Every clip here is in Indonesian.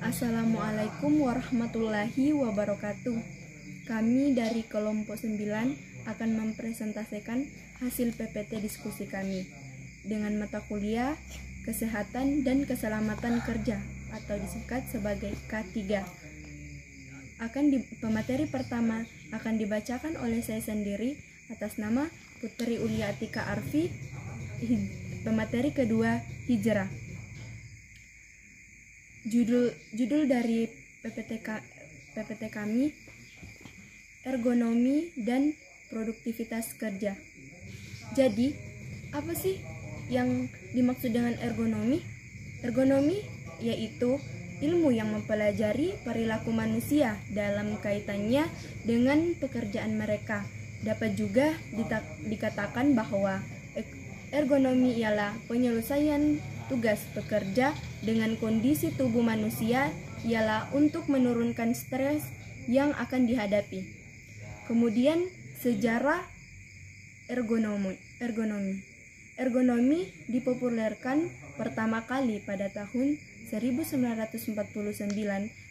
Assalamualaikum warahmatullahi wabarakatuh. Kami dari kelompok 9 akan mempresentasikan hasil PPT diskusi kami dengan mata kuliah Kesehatan dan Keselamatan Kerja atau disingkat sebagai K3. Pemateri pertama akan dibacakan oleh saya sendiri atas nama Putri Ulia Atika Arfi. Pemateri kedua, Hijrah. Judul dari PPT kami, ergonomi dan produktivitas kerja. Jadi, apa sih yang dimaksud dengan ergonomi? Ergonomi yaitu ilmu yang mempelajari perilaku manusia dalam kaitannya dengan pekerjaan mereka. Dapat juga dikatakan bahwa ergonomi ialah penyelesaian tugas pekerja dengan kondisi tubuh manusia ialah untuk menurunkan stres yang akan dihadapi. Kemudian sejarah ergonomi. Ergonomi dipopulerkan pertama kali pada tahun 1949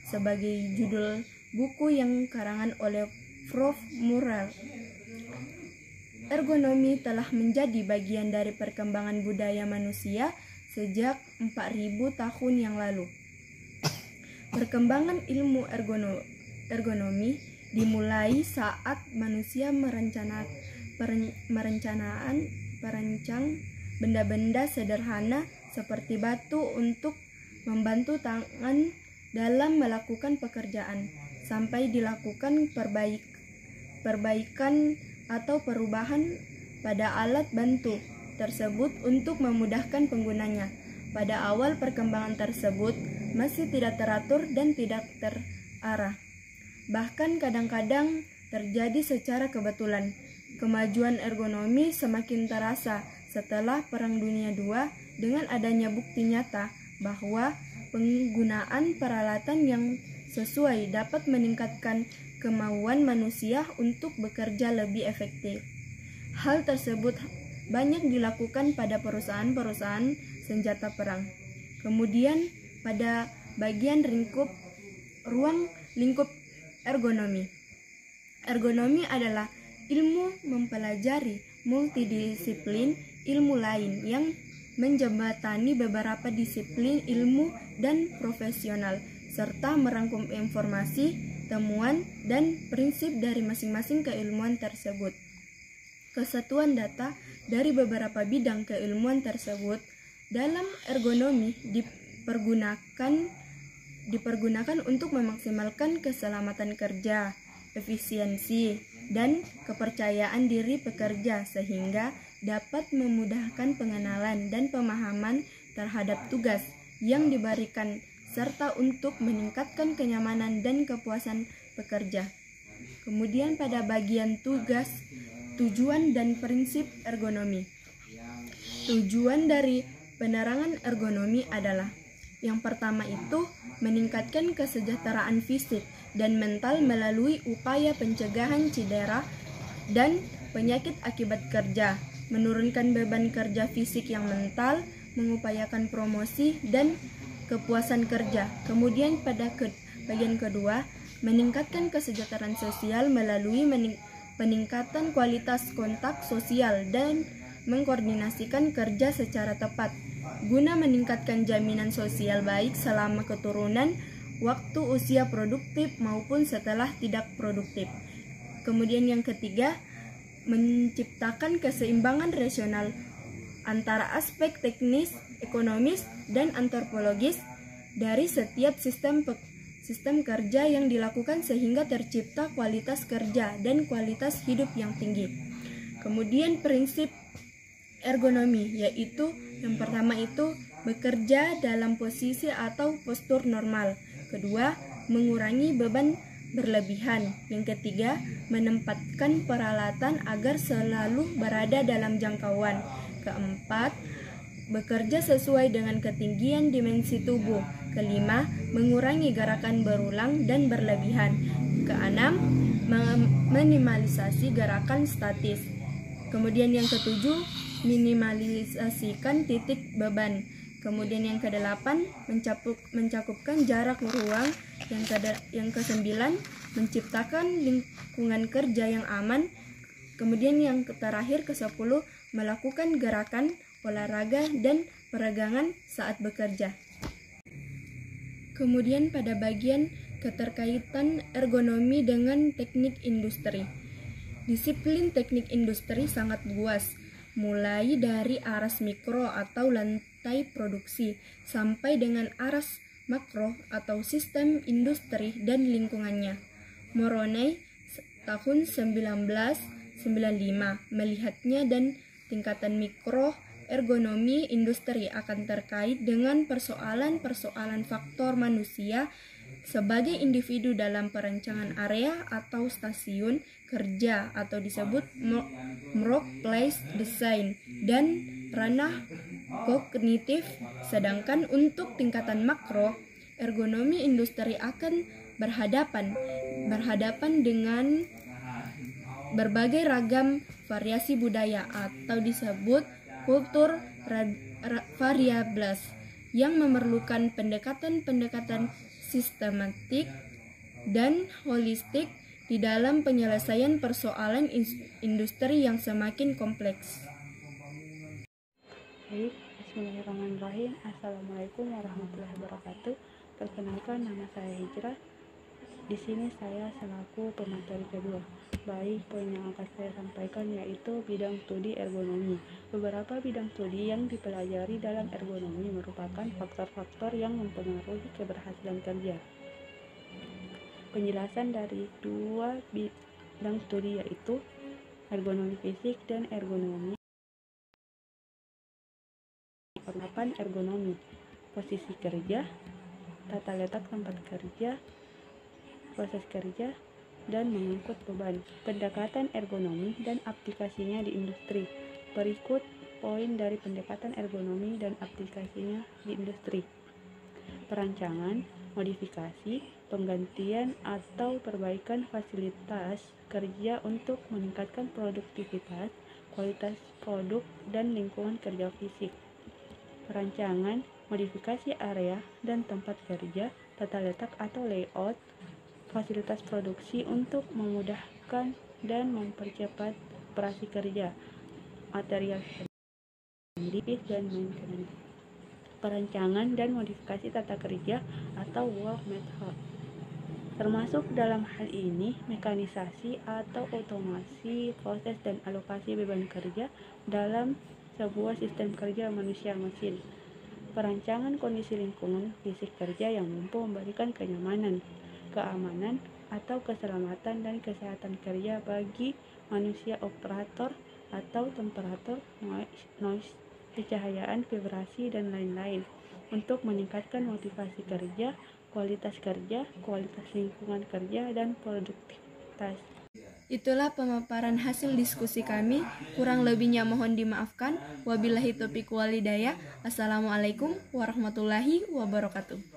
sebagai judul buku yang karangan oleh Prof. Murrell. Ergonomi telah menjadi bagian dari perkembangan budaya manusia sejak 4.000 tahun yang lalu. Perkembangan ilmu ergonomi dimulai saat manusia merancang benda-benda sederhana seperti batu untuk membantu tangan dalam melakukan pekerjaan, sampai dilakukan perbaikan atau perubahan pada alat bantu tersebut untuk memudahkan penggunanya. Pada awal perkembangan tersebut masih tidak teratur dan tidak terarah. Bahkan kadang-kadang terjadi secara kebetulan. Kemajuan ergonomi semakin terasa setelah Perang Dunia II dengan adanya bukti nyata bahwa penggunaan peralatan yang sesuai dapat meningkatkan kemauan manusia untuk bekerja lebih efektif. Hal tersebut banyak dilakukan pada perusahaan-perusahaan senjata perang. Kemudian pada bagian ruang lingkup ergonomi. Ergonomi adalah ilmu mempelajari multidisiplin ilmu lain yang menjembatani beberapa disiplin ilmu dan profesional, serta merangkum informasi, temuan, dan prinsip dari masing-masing keilmuan tersebut. Kesatuan data dari beberapa bidang keilmuan tersebut dalam ergonomi dipergunakan untuk memaksimalkan keselamatan kerja, efisiensi, dan kepercayaan diri pekerja sehingga dapat memudahkan pengenalan dan pemahaman terhadap tugas yang diberikan serta untuk meningkatkan kenyamanan dan kepuasan pekerja. Kemudian pada bagian tugas, tujuan dan prinsip ergonomi. Tujuan dari penerangan ergonomi adalah yang pertama itu meningkatkan kesejahteraan fisik dan mental melalui upaya pencegahan cedera dan penyakit akibat kerja, menurunkan beban kerja fisik yang mental, mengupayakan promosi dan kepuasan kerja. Kemudian pada bagian kedua, meningkatkan kesejahteraan sosial melalui peningkatan kualitas kontak sosial dan mengkoordinasikan kerja secara tepat guna meningkatkan jaminan sosial baik selama keturunan waktu usia produktif maupun setelah tidak produktif. Kemudian yang ketiga, menciptakan keseimbangan rasional antara aspek teknis, ekonomis, dan antropologis dari setiap sistem kerja yang dilakukan sehingga tercipta kualitas kerja dan kualitas hidup yang tinggi. Kemudian prinsip ergonomi yaitu yang pertama itu bekerja dalam posisi atau postur normal. Kedua, mengurangi beban berlebihan. Yang ketiga, menempatkan peralatan agar selalu berada dalam jangkauan. Keempat, bekerja sesuai dengan ketinggian dimensi tubuh. Kelima, mengurangi gerakan berulang dan berlebihan. Keenam, minimalisasi gerakan statis. Kemudian yang ketujuh, minimalisasikan titik beban. Kemudian yang kedelapan, mencakupkan jarak ruang. Yang kesembilan, menciptakan lingkungan kerja yang aman. Kemudian yang terakhir, ke-10, melakukan gerakan, olahraga, dan peregangan saat bekerja. Kemudian pada bagian keterkaitan ergonomi dengan teknik industri. Disiplin teknik industri sangat luas, mulai dari aras mikro atau lantai produksi sampai dengan aras makro atau sistem industri dan lingkungannya. Moroney tahun 1995 melihatnya dan tingkatan mikro ergonomi industri akan terkait dengan persoalan-persoalan faktor manusia sebagai individu dalam perancangan area atau stasiun kerja atau disebut workplace design dan ranah kognitif. Sedangkan untuk tingkatan makro, ergonomi industri akan berhadapan dengan berbagai ragam variasi budaya atau disebut kultur variables yang memerlukan pendekatan sistematik dan holistik di dalam penyelesaian persoalan industri yang semakin kompleks. Baik, bismillahirrahmanirrahim. Assalamualaikum warahmatullahi wabarakatuh. Perkenalkan, nama saya Hijrah. Di sini saya selaku pemateri kedua. Baik, poin yang akan saya sampaikan yaitu bidang studi ergonomi. Beberapa bidang studi yang dipelajari dalam ergonomi merupakan faktor-faktor yang mempengaruhi keberhasilan kerja. Penjelasan dari dua bidang studi yaitu ergonomi fisik dan ergonomi. Penerapan ergonomi, posisi kerja, tata letak tempat kerja, proses kerja, dan mengangkut beban. Pendekatan ergonomi dan aplikasinya di industri. Berikut poin dari pendekatan ergonomi dan aplikasinya di industri. Perancangan, modifikasi, penggantian atau perbaikan fasilitas kerja untuk meningkatkan produktivitas, kualitas produk, dan lingkungan kerja fisik. Perancangan, modifikasi area dan tempat kerja, tata letak atau layout, fasilitas produksi untuk memudahkan dan mempercepat operasi kerja, material handling dan maintenance. Perancangan dan modifikasi tata kerja atau work method. Termasuk dalam hal ini mekanisasi atau otomasi proses dan alokasi beban kerja dalam sebuah sistem kerja manusia mesin. Perancangan kondisi lingkungan fisik kerja yang mampu memberikan kenyamanan, keamanan, atau keselamatan dan kesehatan kerja bagi manusia, operator atau temperatur, noise, kecahayaan, vibrasi, dan lain-lain untuk meningkatkan motivasi kerja, kualitas lingkungan kerja, dan produktivitas. Itulah pemaparan hasil diskusi kami. Kurang lebihnya mohon dimaafkan. Wabillahi taufiq wal hidayah. Assalamualaikum warahmatullahi wabarakatuh.